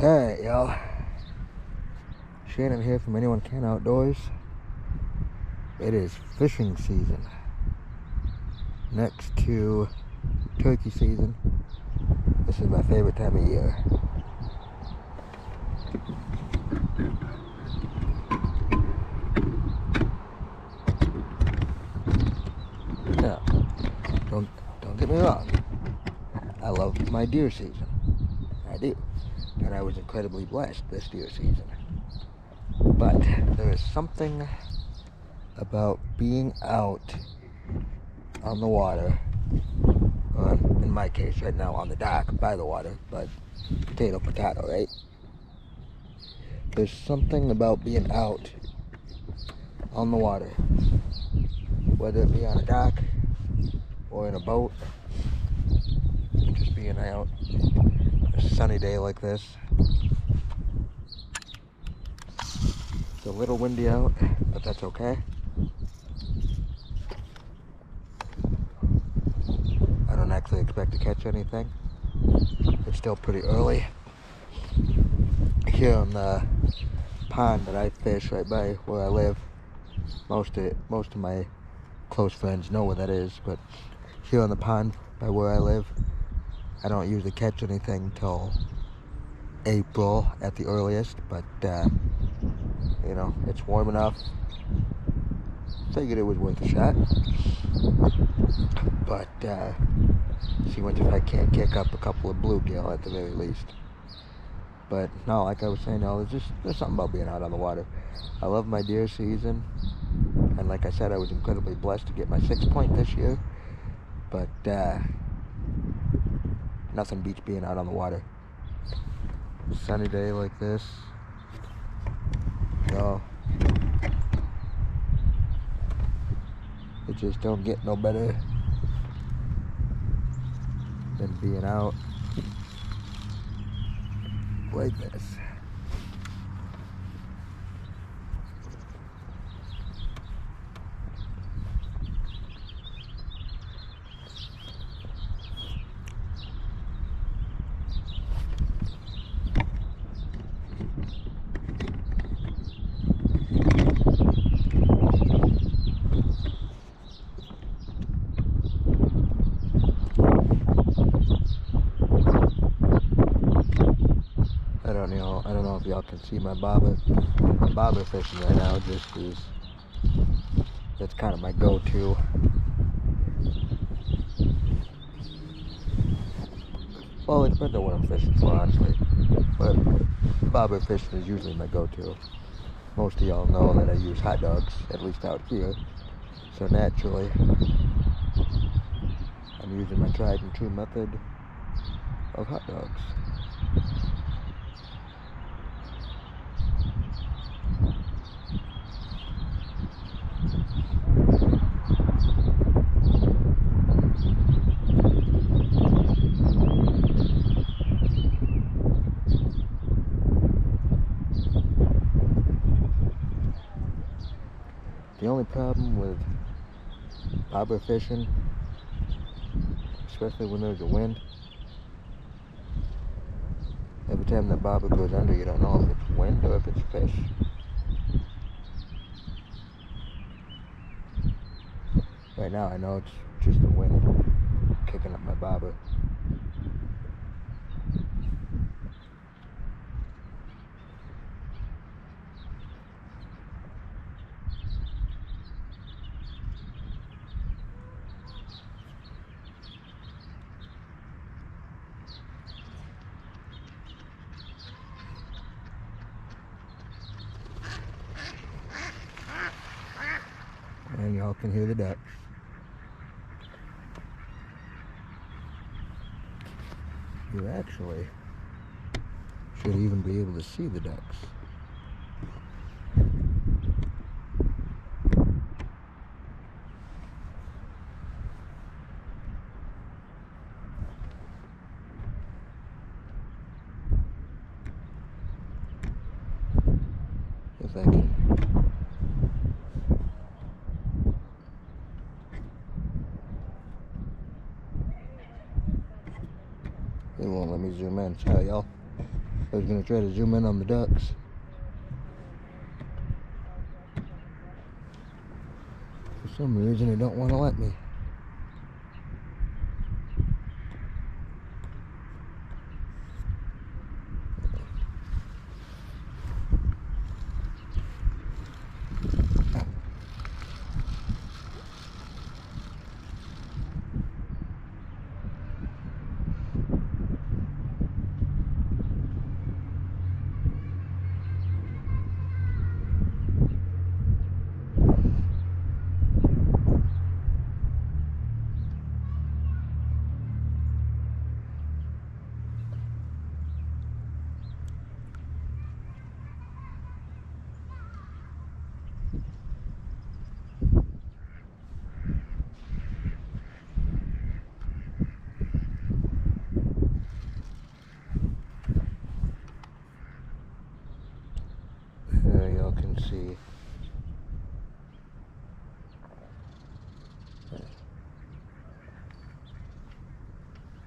Alright, y'all. Shannon here from Anyone Can Outdoors. It is fishing season. Next to turkey season. This is my favorite time of year. Now, don't get me wrong. I love my deer season. I do. And I was incredibly blessed this deer season. But there is something about being out on the water, or in my case right now on the dock by the water, but potato, right? There's something about being out on the water, whether it be on a dock or in a boat, just being out a sunny day like this. It's a little windy out, but that's okay. I don't actually expect to catch anything. It's still pretty early. Here on the pond that I fish right by where I live, most of my close friends know where that is, but here on the pond by where I live, I don't usually catch anything till April at the earliest, but you know, it's warm enough. Figured it was worth a shot. But see what if I can't kick up a couple of bluegill at the very least. But no, like I was saying, no, there's something about being out on the water. I love my deer season, and like I said, I was incredibly blessed to get my 6-point this year. But nothing beats being out on the water. Sunny day like this. No, it just don't get no better than being out like this. I don't know if y'all can see my bobber fishing right now. That's kind of my go-to. Well, it depends on what I'm fishing for, honestly. But bobber fishing is usually my go-to. Most of y'all know that I use hot dogs, at least out here. So naturally, I'm using my tried and true method of hot dogs. The only problem with bobber fishing, especially when there's a wind, every time that bobber goes under, you don't know if it's wind or if it's fish. Right now I know it's just the wind kicking up my bobber. And y'all can hear the ducks. You actually should even be able to see the ducks. If I can. It won't let me zoom in. Sorry, y'all. I was gonna try to zoom in on the ducks. For some reason, it don't want to let me. There y'all can see.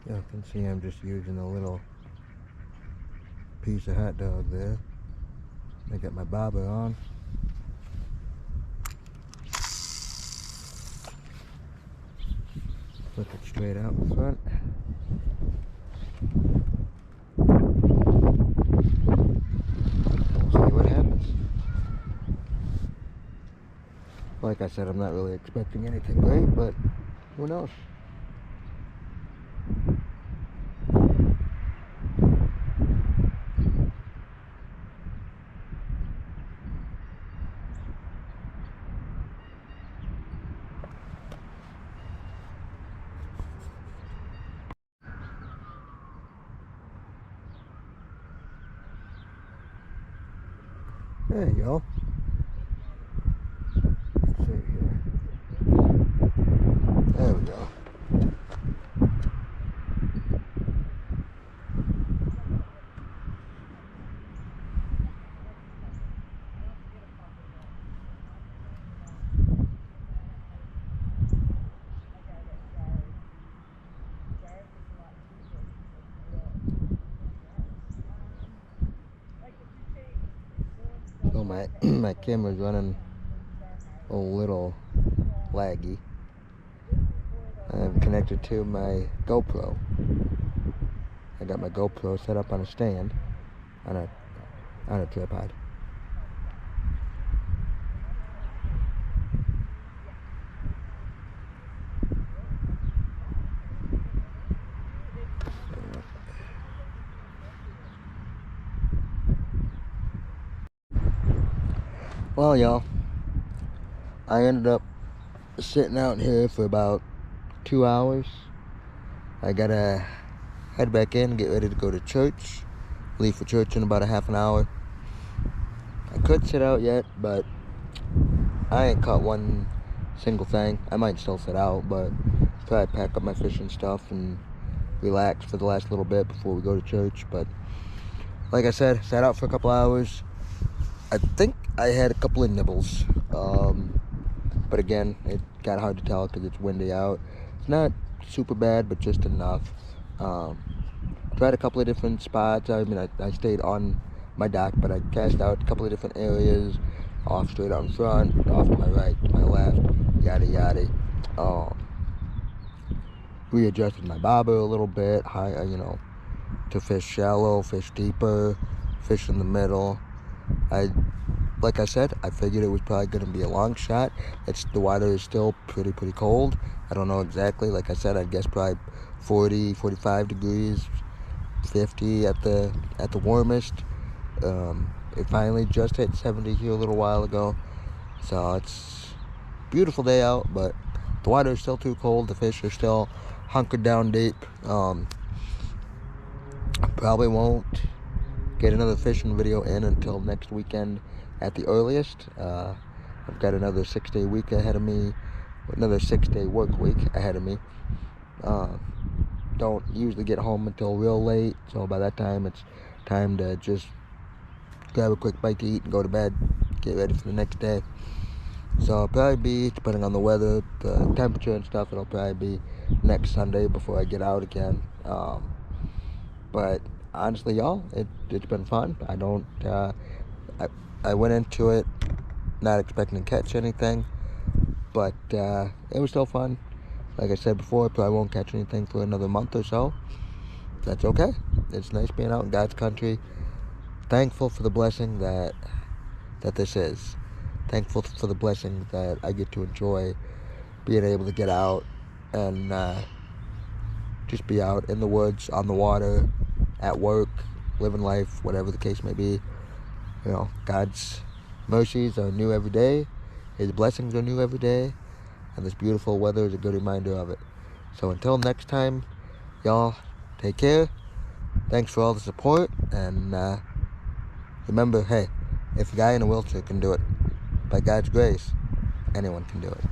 Y'all can see I'm just using a little piece of hot dog there. I got my bobber on. Flip it straight out in front. We'll see what happens. Like I said, I'm not really expecting anything great, but who knows? There you go. Let's see here. There we go. So my camera's running a little laggy. I'm connected to my GoPro. I got my GoPro set up on a stand, on a tripod. Well, y'all, I ended up sitting out here for about 2 hours. I gotta head back in, get ready to go to church. Leave for church in about a half an hour. I could sit out yet, but I ain't caught one single thing. I might still sit out, but try to pack up my fishing stuff and relax for the last little bit before we go to church. But like I said, sat out for a couple hours. I think I had a couple of nibbles, but again, it got hard to tell because it's windy out. It's not super bad, but just enough. Tried a couple of different spots. I mean, I stayed on my dock, but I cast out a couple of different areas, off straight out in front, off to my right, to my left, yada yada. Readjusted my bobber a little bit, high, to fish shallow, fish deeper, fish in the middle. Like I said, I figured it was probably going to be a long shot. The water is still pretty cold. I don't know exactly. Like I said, I'd guess probably 40, 45 degrees, 50 at the warmest. It finally just hit 70 here a little while ago. So it's a beautiful day out, but the water is still too cold. The fish are still hunkered down deep. Probably won't get another fishing video in until next weekend at the earliest. I've got another 6-day week ahead of me, another 6-day work week ahead of me. Don't usually get home until real late, so by that time it's time to just grab a quick bite to eat and go to bed, get ready for the next day. So it'll probably be, depending on the weather, the temperature and stuff, it'll probably be next Sunday before I get out again. But honestly, y'all, it's been fun. I went into it not expecting to catch anything, but it was still fun. Like I said before, I probably won't catch anything for another month or so. That's okay. It's nice being out in God's country. Thankful for the blessing that this is. Thankful for the blessing that I get to enjoy being able to get out and just be out in the woods, on the water, at work, living life, whatever the case may be. You know, God's mercies are new every day. His blessings are new every day. And this beautiful weather is a good reminder of it. So until next time, y'all, take care. Thanks for all the support. And remember, hey, if a guy in a wheelchair can do it, by God's grace, anyone can do it.